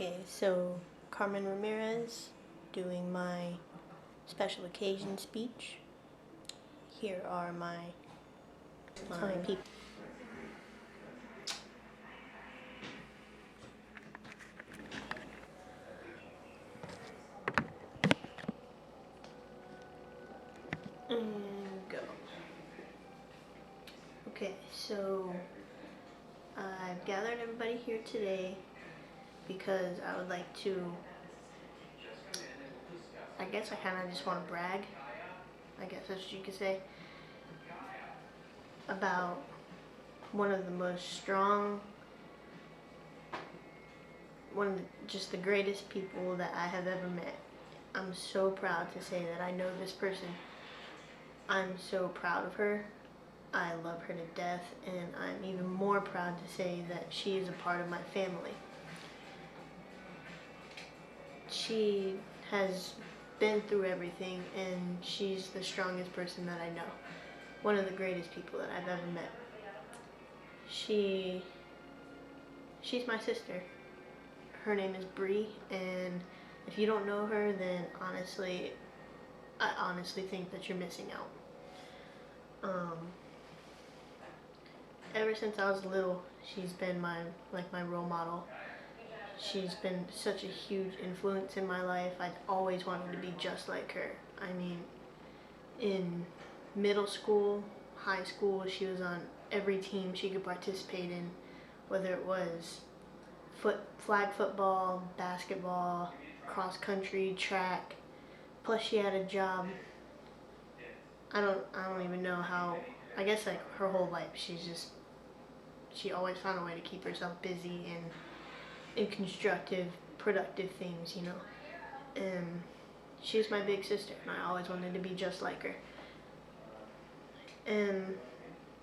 Okay, so Carmen Ramirez doing my special occasion speech. Here are my people. And go. Okay, so I've gathered everybody here today because I would like to, I guess I kind of just want to brag, I guess that's what you could say, about one of the most strong, just the greatest people that I have ever met. I'm so proud to say that I know this person. I'm so proud of her. I love her to death, and I'm even more proud to say that she is a part of my family. She has been through everything, and she's the strongest person that I know. One of the greatest people that I've ever met. She's my sister. Her name is Bree, and if you don't know her, then I honestly think that you're missing out. Ever since I was little, she's been my role model. She's been such a huge influence in my life. I always wanted to be just like her. I mean, in middle school, high school, she was on every team she could participate in, whether it was flag football, basketball, cross country, track. Plus she had a job. I don't even know how. I guess like her whole life she always found a way to keep herself busy and in constructive, productive things, you know. And she's my big sister, and I always wanted to be just like her. And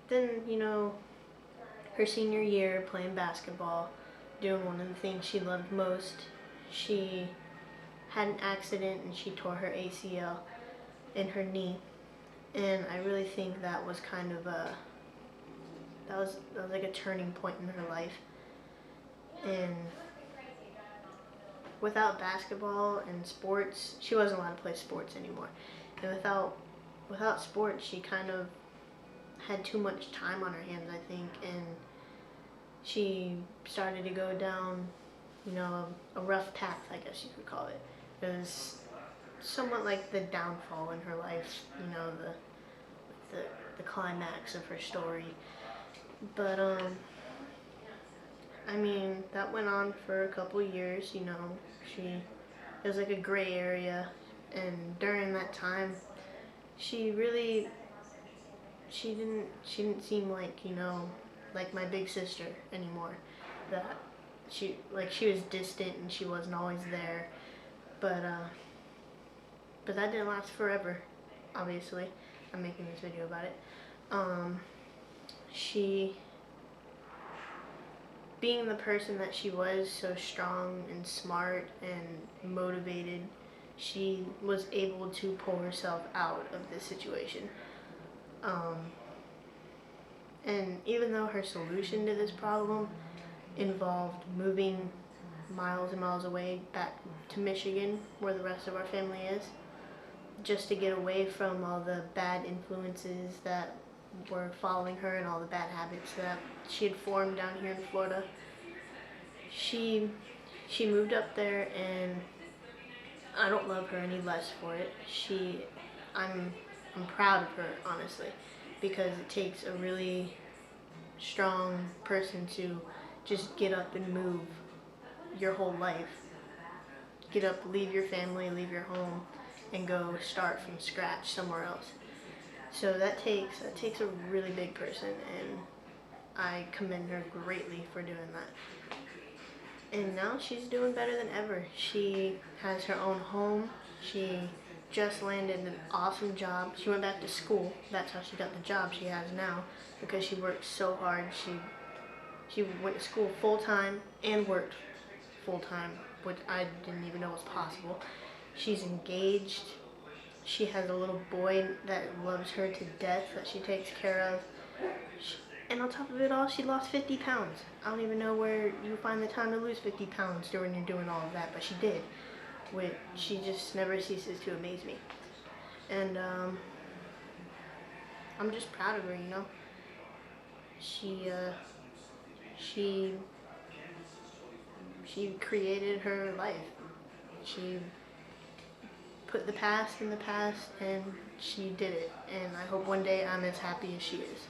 then, you know, her senior year playing basketball, doing one of the things she loved most, she had an accident and she tore her ACL in her knee. And I really think that was kind of that was like a turning point in her life. And without basketball and sports, she wasn't allowed to play sports anymore. And without sports, she kind of had too much time on her hands, I think, and she started to go down, you know, a rough path, I guess you could call it. It was somewhat like the downfall in her life, you know, the climax of her story. But I mean, that went on for a couple years, you know. It was like a gray area, and during that time, she didn't seem like, you know, like my big sister anymore. That she was distant and she wasn't always there. But that didn't last forever, obviously. I'm making this video about it. She, being the person that she was, so strong and smart and motivated, she was able to pull herself out of this situation. And even though her solution to this problem involved moving miles and miles away back to Michigan, where the rest of our family is, just to get away from all the bad influences that were following her and all the bad habits that she had formed down here in Florida. She moved up there, and I don't love her any less for it. I'm proud of her, honestly, because it takes a really strong person to just get up and move your whole life. Get up, leave your family, leave your home, and go start from scratch somewhere else. So that takes a really big person, and I commend her greatly for doing that. And now she's doing better than ever. She has her own home. She just landed an awesome job. She went back to school. That's how she got the job she has now, because she worked so hard. She went to school full-time and worked full-time, which I didn't even know was possible. She's engaged. She has a little boy that loves her to death, that she takes care of. And on top of it all, she lost 50 pounds. I don't even know where you find the time to lose 50 pounds during you're doing all of that, but she did. Which she just never ceases to amaze me. And I'm just proud of her, you know. She she she created her life. She put the past in the past, and she did it. And I hope one day I'm as happy as she is.